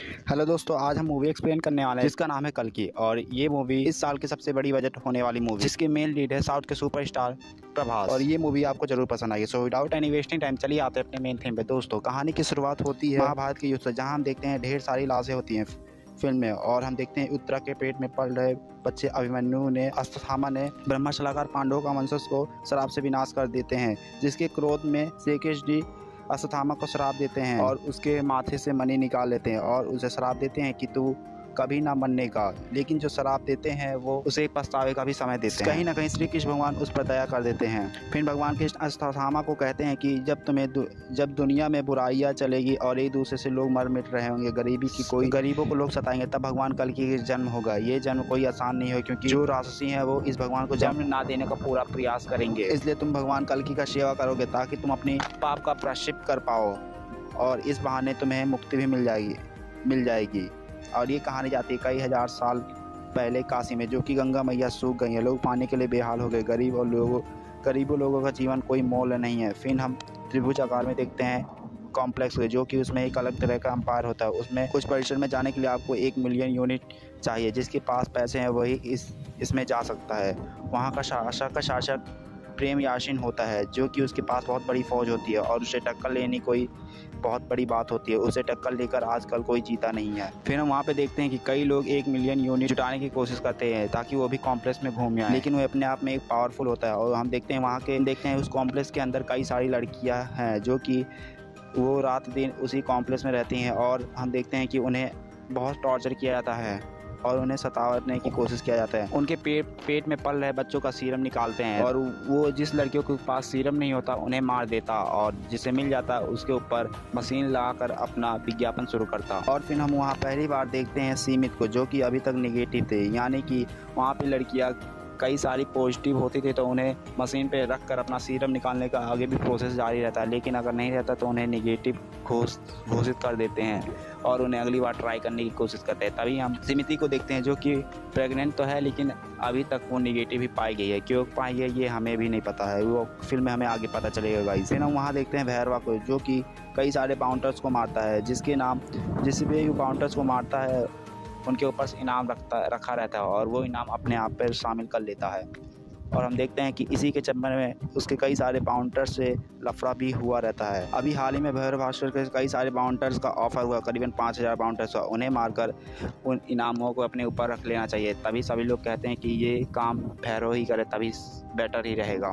Hello दोस्तों, आज हम मूवी एक्सप्लेन करने वाले हैं जिसका नाम है कल्कि। और ये मूवी इस साल की सबसे बड़ी बजट होने वाली मूवी, जिसके मेन लीड है साउथ के सुपरस्टार प्रभास। और ये मूवी आपको जरूर पसंद आएगी। So without any wasting time चलिए आते हैं अपने मेन थीम पे। दोस्तों, कहानी की शुरुआत होती है महाभारत के युद्ध से, जहाँ हम देखते हैं ढेर सारी लाशें होती हैं फिल्म में। और हम देखते हैं उत्तरा के पेट में पल रहे बच्चे अभिमन्यु ने, अश्वत्थामा ने ब्रह्मशलाकार पांडवों का वंशज को शराब से विनाश कर देते हैं, जिसके क्रोध में श्री कृष्ण अश्वत्थामा को श्राप देते हैं और उसके माथे से मणि निकाल लेते हैं और उसे श्राप देते हैं कि तू कभी ना मरने का। लेकिन जो श्राप देते हैं वो उसे पछतावे का भी समय देते हैं। कहीं ना कहीं श्री कृष्ण भगवान उस पर दया कर देते हैं। फिर भगवान कृष्ण अश्वत्थामा को कहते हैं कि जब दुनिया में बुराइयां चलेगी और एक दूसरे से लोग मर मिट रहे होंगे, गरीबों को लोग सताएंगे, तब भगवान कल्कि का जन्म होगा। ये जन्म कोई आसान नहीं हो, क्योंकि जो राक्षसी हैं वो इस भगवान को जन्म ना देने का पूरा प्रयास करेंगे। इसलिए तुम भगवान कल्कि का सेवा करोगे ताकि तुम अपनी पाप का प्रायश्चित कर पाओ, और इस बहाने तुम्हें मुक्ति भी मिल जाएगी। और ये कहानी जाती है कई हजार साल पहले काशी में, जो कि गंगा मैया सूख गई है। लोग पानी के लिए बेहाल हो गए। गरीबों लोगों का जीवन कोई मोल नहीं है। फिर हम त्रिभुज आकार में देखते हैं कॉम्प्लेक्स हुए, जो कि उसमें एक अलग तरह का अंपायर होता है। उसमें कुछ परिसर में जाने के लिए आपको 1 मिलियन यूनिट चाहिए। जिसके पास पैसे हैं वही इसमें जा सकता है। वहाँ का शासक प्रेम याशीन होता है, जो कि उसके पास बहुत बड़ी फौज होती है और उसे टक्कर लेनी कोई बहुत बड़ी बात होती है। उसे टक्कर लेकर आजकल कोई जीता नहीं है। फिर हम वहाँ पे देखते हैं कि कई लोग 1 मिलियन यूनिट जुटाने की कोशिश करते हैं ताकि वो भी कॉम्प्लेक्स में घूम आए, लेकिन वो अपने आप में एक पावरफुल होता है। और हम देखते हैं उस कॉम्प्लेक्स के अंदर कई सारी लड़कियाँ हैं, जो कि वो रात दिन उसी कॉम्प्लेक्स में रहती हैं। और हम देखते हैं कि उन्हें बहुत टॉर्चर किया जाता है और उन्हें सतावने की कोशिश किया जाता है। उनके पेट में पल रहे बच्चों का सीरम निकालते हैं, और वो जिस लड़कियों के पास सीरम नहीं होता उन्हें मार देता, और जिसे मिल जाता उसके ऊपर मशीन लगाकर अपना विज्ञापन शुरू करता। और फिर हम वहाँ पहली बार देखते हैं सीमित को, जो कि अभी तक निगेटिव थे। यानी कि वहाँ पे लड़कियाँ कई सारी पॉजिटिव होती थी तो उन्हें मशीन पे रख कर अपना सीरम निकालने का आगे भी प्रोसेस जारी रहता है, लेकिन अगर नहीं रहता तो उन्हें निगेटिव घोषित कर देते हैं और उन्हें अगली बार ट्राई करने की कोशिश करते हैं। तभी हम सिमिति को देखते हैं, जो कि प्रेग्नेंट तो है लेकिन अभी तक वो निगेटिव ही पाई गई है। क्यों पाई है ये हमें भी नहीं पता है, वो फिल्म में हमें आगे पता चलेगा गाइस। फिर हम वहाँ देखते हैं भैरवा को, जो कि कई सारे बाउंडर्स को मारता है, जिस भी बाउंडर्स को मारता है उनके ऊपर इनाम रखा रहता है, और वो इनाम अपने आप पर शामिल कर लेता है। और हम देखते हैं कि इसी के चक्कर में उसके कई सारे बाउंडर्स से लफड़ा भी हुआ रहता है। अभी हाल ही में भैरव भास्कर के कई सारे बाउंडर्स का ऑफर हुआ, करीबन 5000 बाउंडर्स हुआ। उन्हें मारकर उन इनामों को अपने ऊपर रख लेना चाहिए। तभी सभी लोग कहते हैं कि ये काम भैरव ही करे, तभी बेटर ही रहेगा।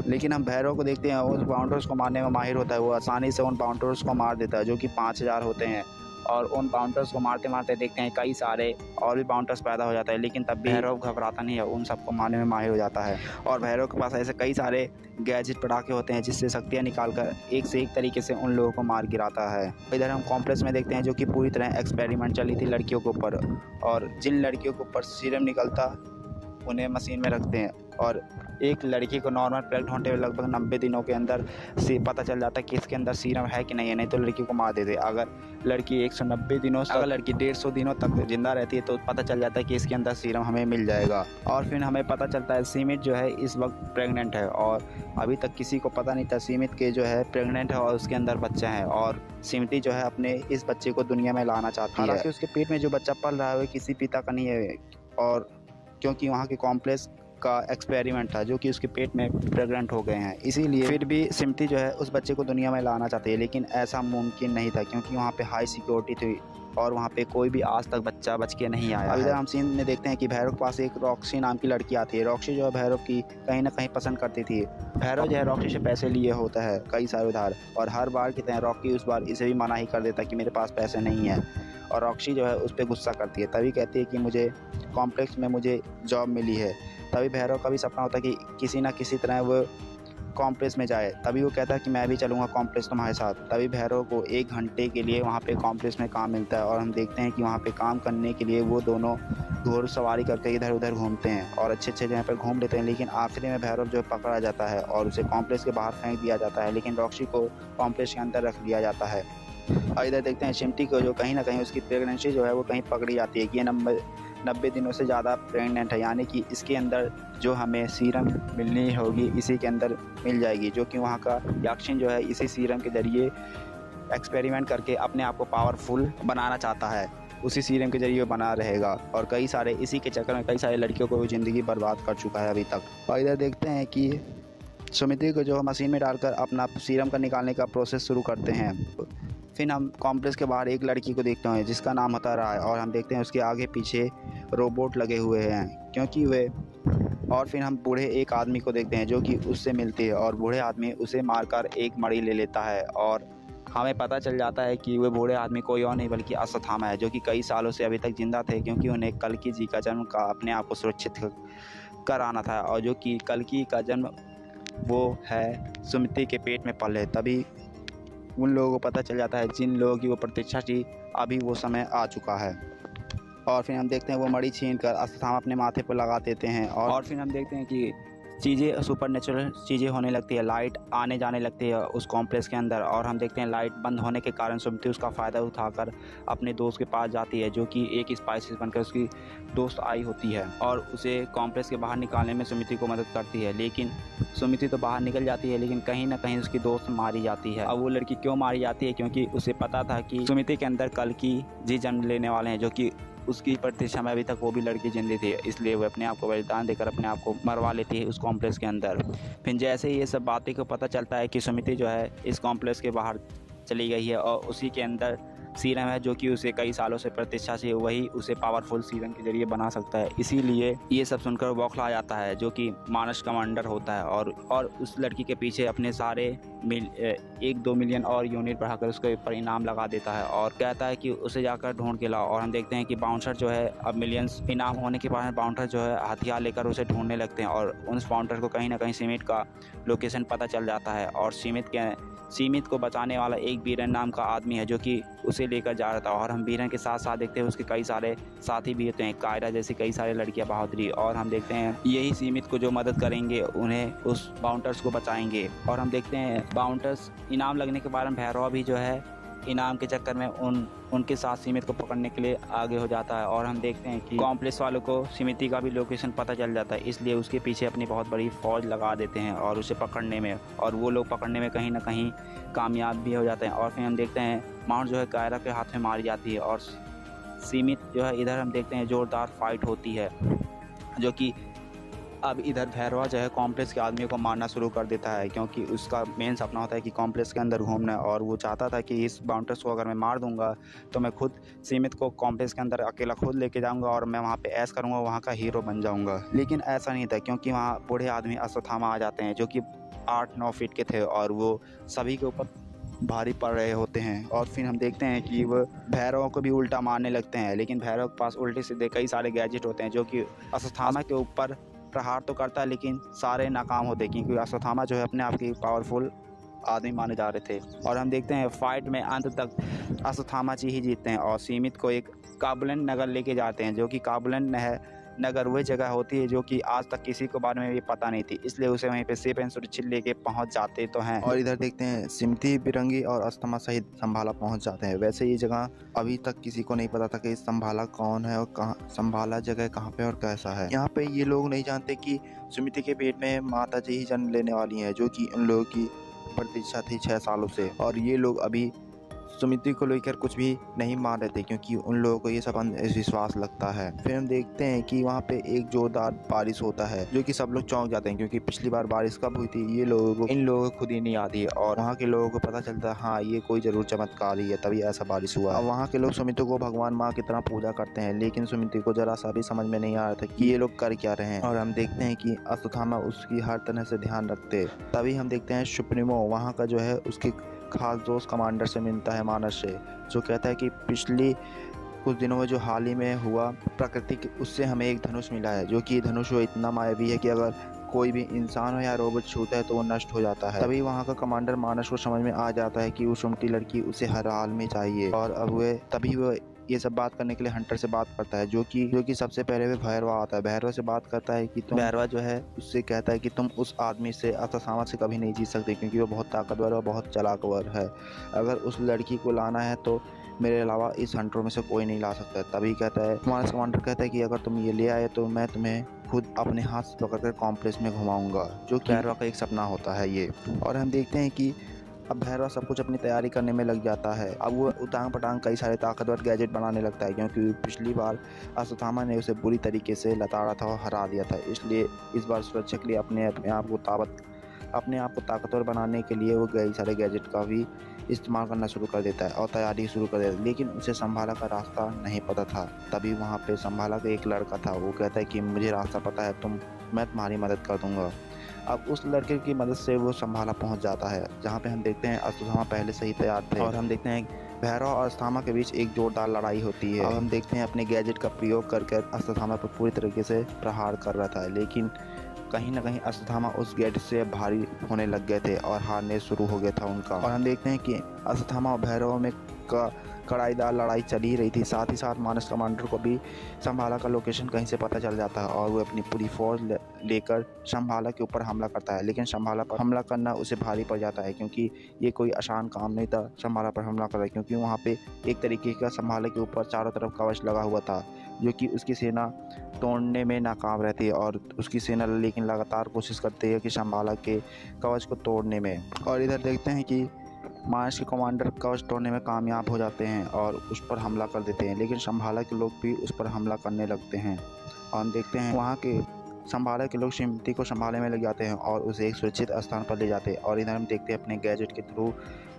लेकिन हम भैरव को देखते हैं, उस बाउंडर्स को मारने में माहिर होता है। वो आसानी से उन बाउंडर्स को मार देता है, जो कि 5000 होते हैं। और उन बाउंडर्स को मारते मारते देखते हैं कई सारे और भी बाउंडर्स पैदा हो जाता है, लेकिन तब भी भैरव घबराता नहीं है, उन सबको मारने में माहिर हो जाता है। और भैरव के पास ऐसे कई सारे गैजेट पटाखे होते हैं, जिससे शक्तियाँ निकालकर एक से एक तरीके से उन लोगों को मार गिराता है। इधर हम कॉम्प्लेक्स में देखते हैं, जो कि पूरी तरह एक्सपेरिमेंट चली थी लड़कियों के ऊपर, और जिन लड़कियों के ऊपर सीरम निकलता उन्हें मशीन में रखते हैं। और एक लड़की को नॉर्मल प्रेग्नेंट होने में लगभग 90 दिनों के अंदर से पता चल जाता है कि इसके अंदर सीरम है कि नहीं है, नहीं तो लड़की को मार देते। अगर लड़की 190 दिनों अगर लड़की 150 दिनों तक जिंदा रहती है तो पता चल जाता है कि इसके अंदर सीरम हमें मिल जाएगा। और फिर हमें पता चलता है सीमित जो है इस वक्त प्रेग्नेंट है, और अभी तक किसी को पता नहीं था सीमित के जो है प्रेग्नेंट है और उसके अंदर बच्चा है। और सीमिति जो है अपने इस बच्चे को दुनिया में लाना चाहती है। हालांकि उसके पेट में जो बच्चा पल रहा है वो किसी पिता का नहीं है, और क्योंकि वहाँ के कॉम्प्लेक्स का एक्सपेरिमेंट था, जो कि उसके पेट में प्रेग्नेंट हो गए हैं, इसीलिए फिर भी सिमती जो है उस बच्चे को दुनिया में लाना चाहती है। लेकिन ऐसा मुमकिन नहीं था, क्योंकि वहाँ पे हाई सिक्योरिटी थी और वहाँ पे कोई भी आज तक बच्चा बच के नहीं आया। अभी हम सीन में देखते हैं कि भैरव के पास एक रॉक्सी नाम की लड़की आती है। रॉक्सी जो है भैरव की कहीं ना कहीं पसंद करती थी। भैरव जो है रॉक्सी से पैसे लिए होता है कई सारे उधार, और हर बार की तरह रॉकी उस बार इसे भी मना ही कर देता कि मेरे पास पैसे नहीं है। और रॉक्सी जो है उस पर गुस्सा करती है। तभी कहती है कि मुझे कॉम्प्लेक्स में मुझे जॉब मिली है। तभी भैरव का भी सपना होता है कि किसी ना किसी तरह वो कॉम्प्लेक्स में जाए। तभी वो कहता है कि मैं भी चलूँगा कॉम्प्लेक्स तुम्हारे साथ। तभी भैरव को 1 घंटे के लिए वहाँ पे कॉम्प्लेक्स में काम मिलता है, और हम देखते हैं कि वहाँ पे काम करने के लिए वो दोनों घोड़सवारी करके इधर उधर घूमते हैं और अच्छे जगह पर घूम लेते हैं। लेकिन आखिरी में भैरव जो पकड़ा जाता है और उसे कॉम्प्लेक्स के बाहर फेंक दिया जाता है, लेकिन रॉक्सी को कॉम्प्लेक्स के अंदर रख दिया जाता है। और इधर देखते हैं सिमटी को, जो कहीं ना कहीं उसकी प्रेगनेंसी जो है वो कहीं पकड़ी जाती है कि ये 90 दिनों से ज़्यादा प्रेग्नेंट है, यानी कि इसके अंदर जो हमें सीरम मिलनी होगी इसी के अंदर मिल जाएगी, जो कि वहाँ का याक्षिन जो है इसी सीरम के ज़रिए एक्सपेरिमेंट करके अपने आप को पावरफुल बनाना चाहता है। उसी सीरम के जरिए बना रहेगा और कई सारे इसी के चक्कर में कई सारे लड़कियों को ज़िंदगी बर्बाद कर चुका है अभी तक। और इधर देखते हैं कि सुमिति को जो मशीन में डालकर अपना सीरम का निकालने का प्रोसेस शुरू करते हैं। फिर हम कॉम्प्लेक्स के बाहर एक लड़की को देखते हैं जिसका नाम होता रहा है और हम देखते हैं उसके आगे पीछे रोबोट लगे हुए हैं क्योंकि वे। और फिर हम बूढ़े एक आदमी को देखते हैं जो कि उससे मिलती है और बूढ़े आदमी उसे मारकर एक मणि ले लेता है और हमें पता चल जाता है कि वह बूढ़े आदमी कोई और नहीं बल्कि अश्वत्थामा है जो कि कई सालों से अभी तक जिंदा थे क्योंकि उन्हें कल्कि जी का जन्म का अपने आप को सुरक्षित कराना था और जो कि कल्कि का जन्म वो है सुमिति के पेट में पले। तभी उन लोगों को पता चल जाता है जिन लोगों की वो प्रतीक्षा थी अभी वो समय आ चुका है। और फिर हम देखते हैं वो मणि छीन कर अश्वत्थामा अपने माथे पर लगा देते हैं और फिर हम देखते हैं कि चीज़ें सुपर नेचुरल चीज़ें होने लगती है, लाइट आने जाने लगती है उस कॉम्प्लेक्स के अंदर। और हम देखते हैं लाइट बंद होने के कारण सुमिति उसका फ़ायदा उठाकर अपने दोस्त के पास जाती है जो कि एक स्पाइसिस बनकर उसकी दोस्त आई होती है और उसे कॉम्प्लेक्स के बाहर निकालने में सुमिति को मदद करती है। लेकिन सुमिति तो बाहर निकल जाती है लेकिन कहीं ना कहीं उसकी दोस्त मारी जाती है। अब वो लड़की क्यों मारी जाती है? क्योंकि उसे पता था कि सुमिति के अंदर कल्कि जी जन्म लेने वाले हैं जो कि उसकी प्रतीक्षा में अभी तक वो भी लड़की जिंदी थी, इसलिए वो अपने आप को बलिदान देकर अपने आप को मरवा लेती है उस कॉम्प्लेक्स के अंदर। फिर जैसे ही ये सब बातें को पता चलता है कि सुमिति जो है इस कॉम्प्लेक्स के बाहर चली गई है और उसी के अंदर सीरम है जो कि उसे कई सालों से प्रतीक्षा से वही उसे पावरफुल सीरम के जरिए बना सकता है। इसीलिए ये सब सुनकर बौखला जाता है जो कि मानस कमांडर होता है और उस लड़की के पीछे अपने सारे 1-2 मिलियन और यूनिट बढ़ाकर उसके ऊपर इनाम लगा देता है और कहता है कि उसे जाकर ढूंढ के लाओ। और हम देखते हैं कि बाउंसर जो है अब मिलियंस इनाम होने के बाद बाउंसर जो है हथियार लेकर उसे ढूंढने लगते हैं और उस बाउंसर को कहीं ना कहीं सीमित का लोकेशन पता चल जाता है और सीमित को बचाने वाला एक बीरन नाम का आदमी है जो कि उसे लेकर जा रहा था। और हम बीरन के साथ साथ देखते हैं उसके कई सारे साथी भी होते हैं, कायरा जैसी कई सारे लड़कियां बहादुरी। और हम देखते हैं यही सीमित को जो मदद करेंगे उन्हें उस बाउंटर्स को बचाएंगे। और हम देखते हैं बाउंटर्स इनाम लगने के बाद भैरवा भी जो है इनाम के चक्कर में उनके साथ सीमित को पकड़ने के लिए आगे हो जाता है। और हम देखते हैं कि कॉम्प्लेक्स वालों को सीमिति का भी लोकेशन पता चल जाता है, इसलिए उसके पीछे अपनी बहुत बड़ी फौज लगा देते हैं और उसे पकड़ने में, और वो लोग पकड़ने में कहीं ना कहीं कामयाब भी हो जाते हैं। और फिर हम देखते हैं माउंट जो है कायरा के हाथ में मारी जाती है और सीमित जो है इधर हम देखते हैं ज़ोरदार फाइट होती है जो कि अब इधर भैरवा जो है कॉम्प्लेक्स के आदमियों को मारना शुरू कर देता है क्योंकि उसका मेन सपना होता है कि कॉम्प्लेक्स के अंदर घूमना है और वो चाहता था कि इस बाउंटर्स को अगर मैं मार दूंगा तो मैं खुद सीमित को कॉम्प्लेक्स के अंदर अकेला खुद लेके जाऊंगा और मैं वहाँ पे ऐश करूंगा, वहाँ का हीरो बन जाऊंगा। लेकिन ऐसा नहीं था क्योंकि वहाँ बूढ़े आदमी अश्वत्थामा आ जाते हैं जो कि 8-9 फीट के थे और वो सभी के ऊपर भारी पड़ रहे होते हैं। और फिर हम देखते हैं कि वो भैरव को भी उल्टा मारने लगते हैं, लेकिन भैरव के पास उल्टे सीधे कई सारे गैजेट होते हैं जो कि अश्वत्थामा के ऊपर प्रहार तो करता है लेकिन सारे नाकाम होते हैं क्योंकि अश्वत्थामा जो है अपने आप की पावरफुल आदमी माने जा रहे थे। और हम देखते हैं फाइट में अंत तक अश्वत्थामा जी ही जीतते हैं और सीमित को एक काबुलन नगर लेके जाते हैं जो कि काबुलन नगर वह जगह होती है जो कि आज तक किसी को बारे में भी पता नहीं थी, इसलिए उसे वहीं पे सेफ एंड सुरक्षित लेके पहुंच जाते तो हैं। और इधर देखते हैं सिमती, बिरंगी और अस्थमा सहित संभाला पहुंच जाते हैं। वैसे ये जगह अभी तक किसी को नहीं पता था कि संभाला कौन है और कहाँ संभाला जगह कहाँ पे और कैसा है। यहाँ पे ये लोग नहीं जानते कि सुमिति के पेट में माता जी ही जन्म लेने वाली है जो कि उन लोगों की प्रतीक्षा थी 6 सालों से। और ये लोग अभी सुमिति को लेकर कुछ भी नहीं मान रहे थे क्योंकि उन लोगों को ये सब विश्वास लगता है। फिर हम देखते हैं कि वहाँ पे एक जोरदार बारिश होता है जो कि सब लोग चौंक जाते हैं क्योंकि पिछली बार बारिश कब हुई थी इन लोगों को खुद ही नहीं आती है। और वहाँ के लोगों को पता चलता है हाँ ये कोई जरूर चमत्कार ही है, तभी ऐसा बारिश हुआ। अब वहाँ के लोग सुमिति को भगवान माँ की तरह पूजा करते हैं, लेकिन सुमिति को जरा सा भी समझ में नहीं आ रहा था कि ये लोग कर क्या रहे हैं। और हम देखते हैं कि अश्वत्थामा उसकी हर तरह से ध्यान रखते। तभी हम देखते हैं सुप्रीमो वहाँ का जो है उसकी खास दोस्त कमांडर से मिलता है, मानस से, जो कहता है कि पिछली कुछ दिनों में जो हाल ही में हुआ प्रकृति उससे हमें एक धनुष मिला है जो कि धनुष वो इतना मायावी है कि अगर कोई भी इंसान हो या रोबोट छूता है तो वो नष्ट हो जाता है। तभी वहाँ का कमांडर मानस को समझ में आ जाता है कि वो सुमती लड़की उसे हर हाल में चाहिए। और अब वो ये सब बात करने के लिए हंटर से बात करता है जो कि सबसे पहले वे भैरवा आता है। भैरवा से बात करता है कि भैरवा जो है उससे कहता है कि तुम उस आदमी से अश्वत्थामा से कभी नहीं जीत सकते क्योंकि वो बहुत ताकतवर और बहुत चालाकवर है। अगर उस लड़की को लाना है तो मेरे अलावा इस हंटरों में से कोई नहीं ला सकता। तभी कहता है हमारा कमांडर कहता है कि अगर तुम ये ले आए तो मैं तुम्हें खुद अपने हाथ से पकड़कर कॉम्प्लेक्स में घुमाऊंगा, जो कि भैरवा का एक सपना होता है ये। और हम देखते हैं कि अब भैरवा सब कुछ अपनी तैयारी करने में लग जाता है। अब वो उटांग पटांग कई सारे ताकतवर गैजेट बनाने लगता है, क्योंकि पिछली बार अश्वत्थामा ने उसे बुरी तरीके से लताड़ा था और हरा दिया था। इसलिए इस बार सुरक्षा के लिए अपने आप को ताकतवर बनाने के लिए वो कई सारे गैजेट का भी इस्तेमाल करना शुरू कर देता है और तैयारी शुरू कर देता है। लेकिन उसे संभाला का रास्ता नहीं पता था। तभी वहाँ पे संभाला का एक लड़का था। वो कहता है कि मुझे रास्ता पता है, मैं तुम्हारी मदद कर दूंगा। अब उस लड़के की मदद से वो संभाला पहुंच जाता है, जहाँ पे हम देखते हैं अश्वत्थामा पहले से ही तैयार थे और हम देखते हैं भैरव और अश्वत्थामा के बीच एक जोरदार लड़ाई होती है। अब हम देखते हैं अपने गैजेट का प्रयोग करके अश्वत्थामा पर पूरी तरीके से प्रहार कर रहा था, लेकिन कहीं ना कहीं अश्वत्थामा उस गैजेट से भारी होने लग गए थे और हारने शुरू हो गया था उनका। और हम देखते हैं कि अश्वत्थामा और भैरव में कड़ाईदार लड़ाई चली रही थी। साथ ही साथ मानस कमांडर को भी संभाला का लोकेशन कहीं से पता चल जाता है और वो अपनी पूरी फौज लेकर संभाला के ऊपर हमला करता है। लेकिन संभाला पर हमला करना उसे भारी पड़ जाता है, क्योंकि ये कोई आसान काम नहीं था संभाला पर हमला करना, क्योंकि वहाँ पे एक तरीके का संभाला के ऊपर चारों तरफ कवच लगा हुआ था, जो कि उसकी सेना तोड़ने में नाकाम रहती है। और उसकी सेना लेकिन लगातार कोशिश करती है कि संभाला के कवच को तोड़ने में। और इधर देखते हैं कि मार्स के कमांडर कवच तोड़ने में कामयाब हो जाते हैं और उस पर हमला कर देते हैं, लेकिन संभाला के लोग भी उस पर हमला करने लगते हैं। और हम देखते हैं वहाँ के संभाला के लोग श्रीमती को संभालने में लग जाते हैं और उसे एक सुरक्षित स्थान पर ले जाते हैं। और इधर हम देखते हैं अपने गैजेट के थ्रू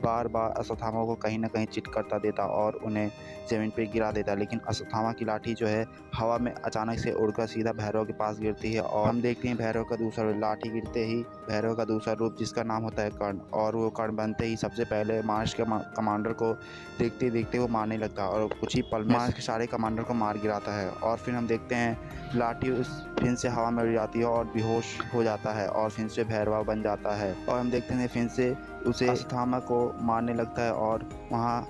बार बार अश्वत्थामा को कहीं ना कहीं चिट करता देता और उन्हें ज़मीन पर गिरा देता, लेकिन अश्वत्थामा की लाठी जो है हवा में अचानक से उड़कर सीधा भैरव के पास गिरती है। और हम देखते हैं भैरव का दूसरा लाठी गिरते ही भैरव का दूसरा रूप, जिसका नाम होता है कर्ण, और वो कर्ण बनते ही सबसे पहले मार्स के कमांडर को देखते देखते वो मारने लगता है और कुछ ही पल में मार्स के सारे कमांडर को मार गिराता है। और फिर हम देखते हैं लाठी उस फिर से हवा में उड़ जाती है और बेहोश हो जाता है और फिर से भैरवा बन जाता है। और हम देखते हैं फिर से उसे अश्वत्थामा को मारने लगता है और वहाँ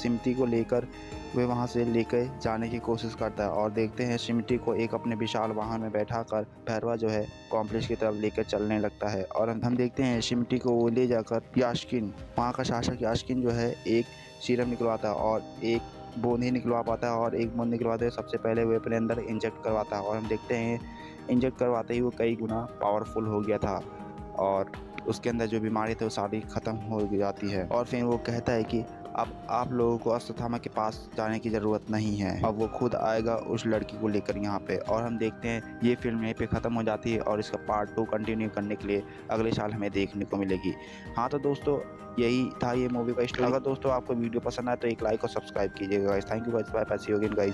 सिमटी को लेकर वे वहाँ से लेकर जाने की कोशिश करता है। और देखते हैं सिमटी को एक अपने विशाल वाहन में बैठाकर भैरवा जो है कॉम्प्लेक्स की तरफ लेकर चलने लगता है। और हम देखते हैं सिमटी को वो ले जाकर यास्किन, वहाँ का शासक यास्किन जो है एक सीरम निकलवाता है और एक बूंद ही निकलवा पाता है और एक बूंद निकलवाते हुए सबसे पहले वो अपने अंदर इंजेक्ट करवाता है। और हम देखते हैं इंजेक्ट करवाते ही वो कई गुना पावरफुल हो गया था और उसके अंदर जो बीमारी थी वो सारी ख़त्म हो जाती है। और फिर वो कहता है कि अब आप लोगों को अश्वत्थामा के पास जाने की ज़रूरत नहीं है, अब वो खुद आएगा उस लड़की को लेकर यहाँ पे। और हम देखते हैं ये फिल्म यहीं पे ख़त्म हो जाती है और इसका पार्ट 2 कंटिन्यू करने के लिए अगले साल हमें देखने को मिलेगी। हाँ तो दोस्तों यही था ये मूवी का स्टोरी। अगर दोस्तों आपको वीडियो पसंद आए तो एक लाइक और सब्सक्राइब कीजिएगा guys. Thank you guys, bye bye, see you again guys.